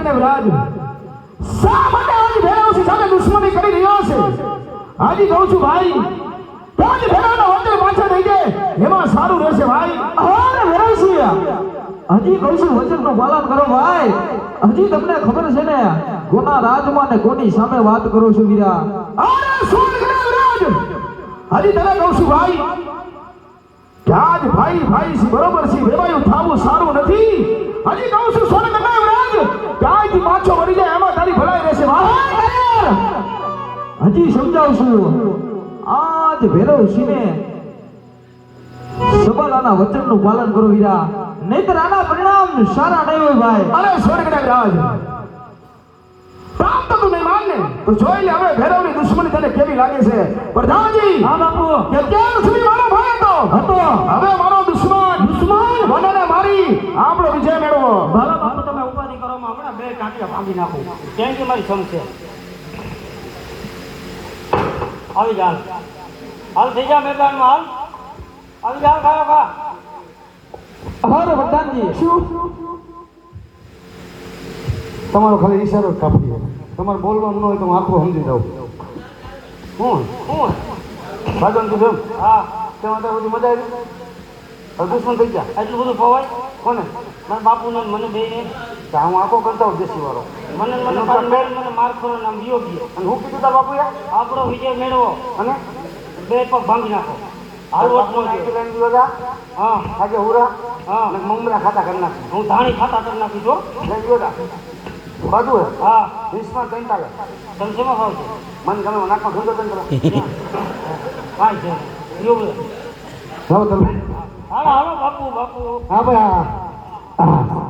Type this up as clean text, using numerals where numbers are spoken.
કને વિરાજ શા માટે આજ ભેરવસી સાથે દુશ્મની કરી રહ્યો છે હાજી કહું છું ભાઈ તોજ ભેરવનો વચન પાછા થઈ જાય એમાં સારું રહેશે ભાઈ અરે ભેરવસી હજી કહું છું વચનનું પાલન કરો ભાઈ હજી તમને ખબર છે ને કોના રાજમાં ને કોની સામે વાત કરો છો વીરા અરે શું કને વિરાજ હાજી તને કહું છું ભાઈ આજ ભાઈ ભાઈ છે બરોબર છે વેવાયું થાવું સારું નથી હજી કહું છું સોને કને વિરાજ ક્યાંયથી પાછો વળી જાય એમાં તારી ભલાઈ રહેશે ભાઈ હજી સમજાવું છું આજ ભેરવસિંહને સબલાના વચનનું પાલન કરો વીરા નહીતર આના પરિણામ સારા નહીં હોય ભાઈ અરે સોને કને વિરાજ કામ તો તું નહીં માનને તો જોઈ લે હવે ભેરવની દુશ્મની તને કેવી લાગે છે પ્રધાનજી હા બાપુ કે ક્યાં સુધી મારો ભાઈ હતો હવે મારો દુશ્મન મને મારી આપણો વિજય મેળવો ભલે બાપુ તમે ઉપાધિ કરો હમણાં બે ટાંટિયા ભાંગી નાખું કેમ કે મારી સમશે આવી જાલ હાલ થઈ જા મેદાનમાં હાલ આવી જાલ ખાયો ખા અરે વરદાનજી શું તમારો ખાલી ઈશારો જ કાપી તમારે બોલવાનું ન હોય તો હું આખું સમજી દઉં હું ભાગન તું જેમ હા તેમાં તો બધી મજા આવી હવે દુશ્મન થઈ ગયા એટલું બધું પવાય કોને મારા બાપુને ને મને બેને તો હું આખો કરતા હોઉં દેશી વાળો મને મારખો નામ યોગ્ય અને હું કીધું તાર બાપુ યાર આપણો વિજય મેળવો અને બે પગ ભાંગી નાખો હાલ વચનો છે હા આજે હુરા હા અને મમરા ખાતા કરી નાખી હું ધાણી ખાતા કરી નાખી છો લઈ ગયો બધું હે હા 20 માં 43 તમે શેમાં ખાવ છો મને ગમે નાખમાં ધંધો બંધ કરો કાંઈ છે એવું જાઓ તમે હાલો હાલો બાપુ બાપુ હા ભાઈ હા